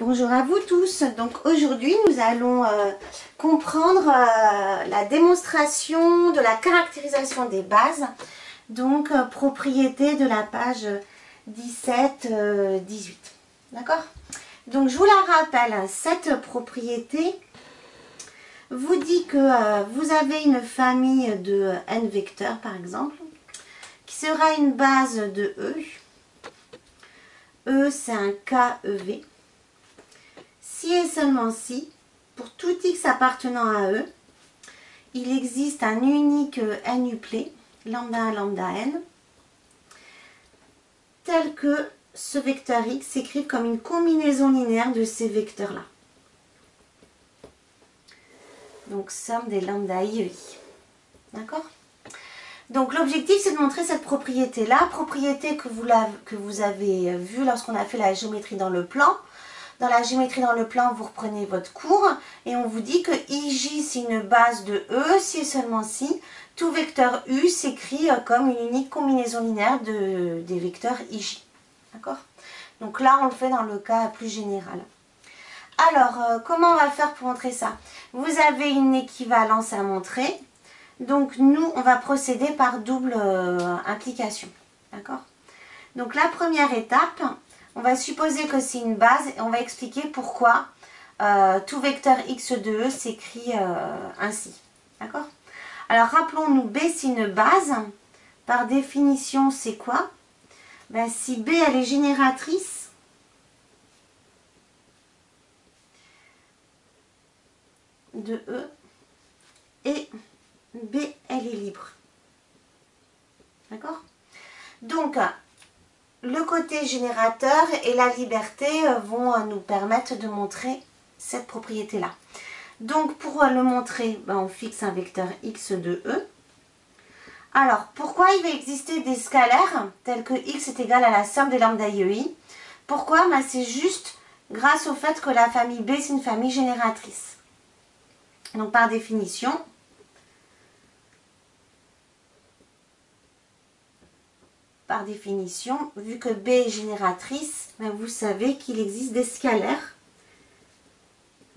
Bonjour à vous tous. Donc aujourd'hui nous allons comprendre la démonstration de la caractérisation des bases, donc propriété de la page 17-18. D'accord? Donc je vous la rappelle, cette propriété vous dit que vous avez une famille de n vecteurs par exemple, qui sera une base de E. E c'est un KEV. Si et seulement si, pour tout x appartenant à E, il existe un unique n-uplet, lambda 1, lambda n, tel que ce vecteur x s'écrit comme une combinaison linéaire de ces vecteurs-là. Donc, somme des lambda i et i. D'accord? Donc, l'objectif, c'est de montrer cette propriété-là, propriété que vous avez vue lorsqu'on a fait la géométrie dans le plan. Dans la géométrie dans le plan, vous reprenez votre cours et on vous dit que IJ c'est une base de E si et seulement si tout vecteur U s'écrit comme une unique combinaison linéaire des vecteurs IJ. D'accord? Donc là, on le fait dans le cas plus général. Alors, comment on va faire pour montrer ça? Vous avez une équivalence à montrer. Donc nous, on va procéder par double implication. D'accord? Donc la première étape, on va supposer que c'est une base et on va expliquer pourquoi tout vecteur x de E s'écrit ainsi. D'accord? Alors rappelons-nous, B c'est une base. Par définition, c'est quoi? Ben, si B elle est génératrice, de E et B elle est libre. D'accord? Donc, le côté générateur et la liberté vont nous permettre de montrer cette propriété-là. Donc, pour le montrer, ben, on fixe un vecteur x de E. Alors, pourquoi il va exister des scalaires tels que x est égal à la somme des lambda i et i? Pourquoi? Ben, c'est juste grâce au fait que la famille B, c'est une famille génératrice. Donc, par définition, vu que B est génératrice, ben vous savez qu'il existe des scalaires,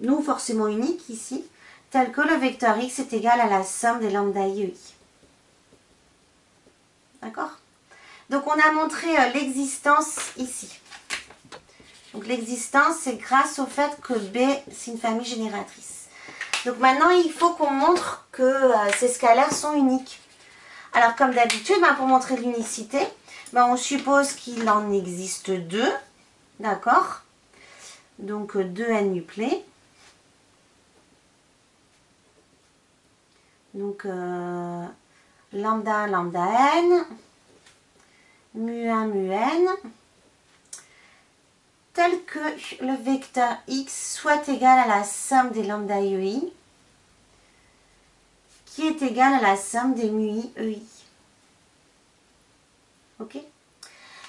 non forcément uniques ici, tels que le vecteur x est égal à la somme des lambda i et i. D'accord? Donc on a montré l'existence ici. Donc l'existence, c'est grâce au fait que B, c'est une famille génératrice. Donc maintenant, il faut qu'on montre que ces scalaires sont uniques. Alors comme d'habitude, ben, pour montrer l'unicité, ben, on suppose qu'il en existe deux, d'accord? Donc deux n-uplets. Donc lambda, lambda n, mu1, mu-n, tel que le vecteur x soit égal à la somme des lambda i et i, qui est égal à la somme des mu-i e i. Ok?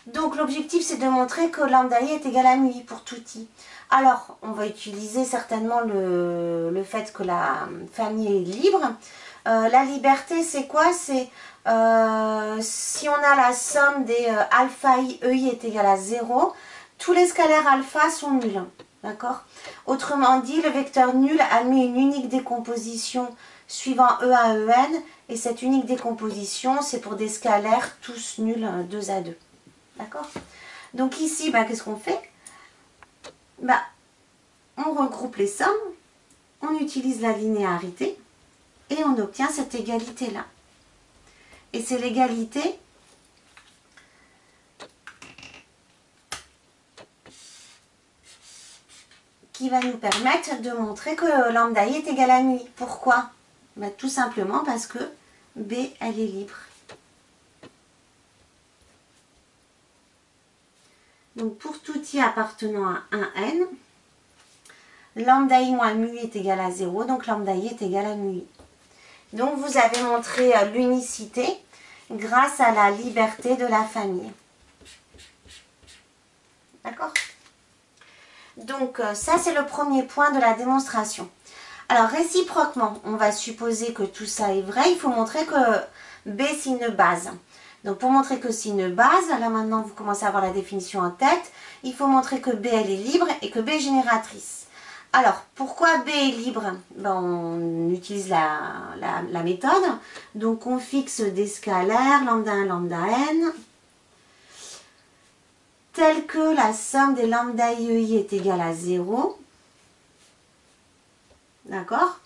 Donc l'objectif c'est de montrer que lambda i est égal à mu i pour tout i. Alors on va utiliser certainement le fait que la famille est libre. La liberté c'est quoi? C'est si on a la somme des alpha i e i est égal à 0, tous les scalaires alpha sont nuls. D'accord? Autrement dit, le vecteur nul admet une unique décomposition suivant E à En, et cette unique décomposition, c'est pour des scalaires tous nuls 2 à 2. D'accord? Donc ici, ben, qu'est-ce qu'on fait? Ben, on regroupe les sommes, on utilise la linéarité, et on obtient cette égalité-là. Et c'est l'égalité qui va nous permettre de montrer que lambda i est égal à mu i. Pourquoi? Ben, tout simplement parce que B, elle est libre. Donc pour tout i appartenant à 1n, lambda i moins mu i est égal à 0, donc lambda i est égal à mu i. Donc vous avez montré l'unicité grâce à la liberté de la famille. D'accord? Donc ça c'est le premier point de la démonstration. Alors réciproquement, on va supposer que tout ça est vrai, il faut montrer que B c'est une base. Donc pour montrer que c'est une base, là maintenant vous commencez à avoir la définition en tête, il faut montrer que B elle est libre et que B est génératrice. Alors pourquoi B est libre? Ben, on utilise la méthode, donc on fixe des scalaires lambda 1, lambda n, telle que la somme des lambda i, EI est égale à 0. D'accord?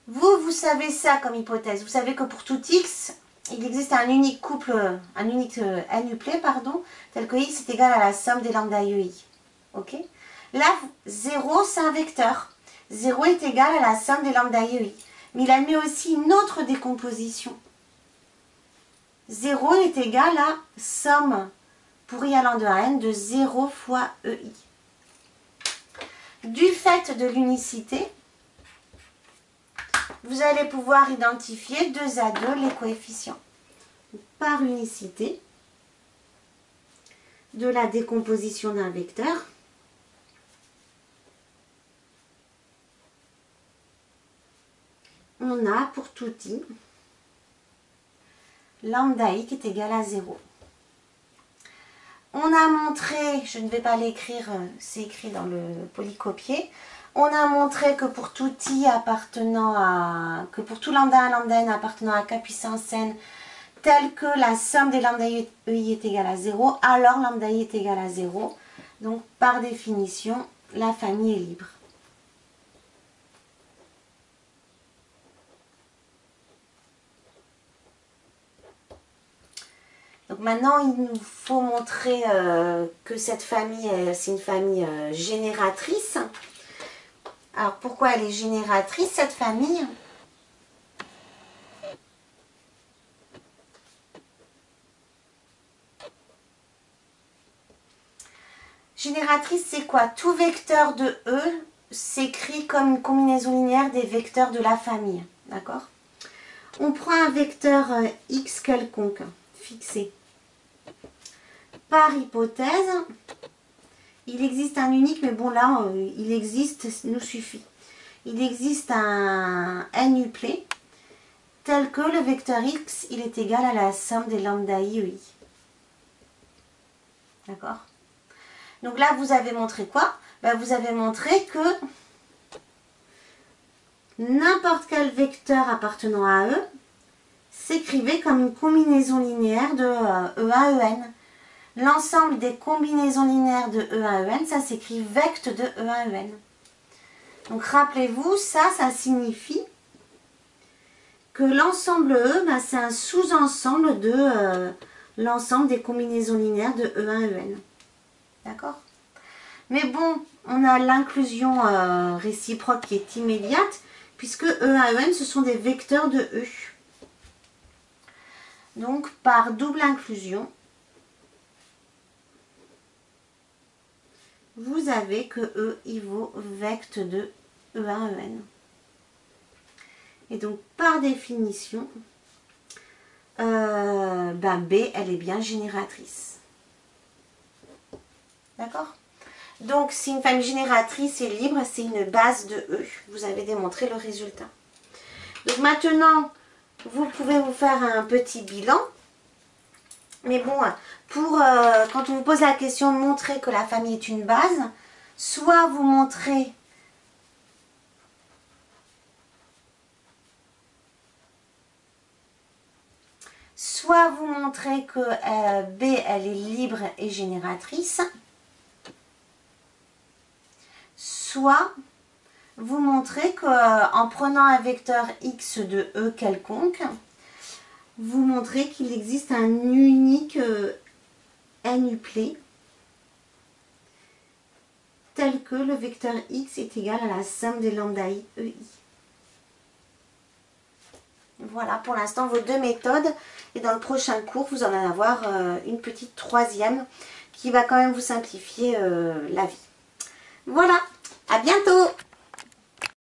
Vous savez ça comme hypothèse. Vous savez que pour tout x, il existe un unique couple, un unique n-uplet, pardon, tel que x est égal à la somme des lambda i, EI. Ok? Là, 0, c'est un vecteur. 0 est égal à la somme des lambda i, EI. Mais il admet aussi une autre décomposition. 0 est égal à somme pour i allant de n de 0 fois EI. Du fait de l'unicité, vous allez pouvoir identifier 2 à 2 les coefficients. Par unicité de la décomposition d'un vecteur, on a pour tout i lambda i qui est égal à 0. On a montré, je ne vais pas l'écrire, c'est écrit dans le polycopier, on a montré que pour tout i appartenant à, que pour tout lambda 1, lambda n appartenant à k puissance n, tel que la somme des lambda i, EI est égale à 0, alors lambda i est égal à 0. Donc par définition, la famille est libre. Donc maintenant, il nous faut montrer que cette famille, c'est une famille génératrice. Alors pourquoi elle est génératrice, cette famille? Génératrice, c'est quoi? Tout vecteur de E s'écrit comme une combinaison linéaire des vecteurs de la famille. D'accord? On prend un vecteur x quelconque, fixé. Par hypothèse, il existe un unique, mais bon là, il existe, nous suffit. Il existe un n-uplet tel que le vecteur x, il est égal à la somme des lambda i, EI. D'accord? Donc là, vous avez montré quoi? Ben, vous avez montré que n'importe quel vecteur appartenant à E s'écrivait comme une combinaison linéaire de E1, En. L'ensemble des combinaisons linéaires de E1, En, ça s'écrit vect de E1, En. Donc rappelez-vous, ça signifie que l'ensemble E, ben, c'est un sous-ensemble de l'ensemble des combinaisons linéaires de E1, En. D'accord? Mais bon, on a l'inclusion réciproque qui est immédiate, puisque E1, En, ce sont des vecteurs de E. Donc, par double inclusion, vous avez que E, il vaut vect de E1, En. Et donc, par définition, ben B, elle est bien génératrice. D'accord? Donc, si une famille génératrice est libre, c'est une base de E. Vous avez démontré le résultat. Donc maintenant, vous pouvez vous faire un petit bilan. Mais bon, pour quand on vous pose la question de montrer que la famille est une base, soit vous montrez que B, elle est libre et génératrice, soit vous montrez qu'en prenant un vecteur x de E quelconque, vous montrez qu'il existe un unique n-uplet tel que le vecteur x est égal à la somme des lambda i, EI. Voilà pour l'instant vos deux méthodes, et dans le prochain cours vous en allez avoir une petite troisième qui va quand même vous simplifier la vie. Voilà, à bientôt!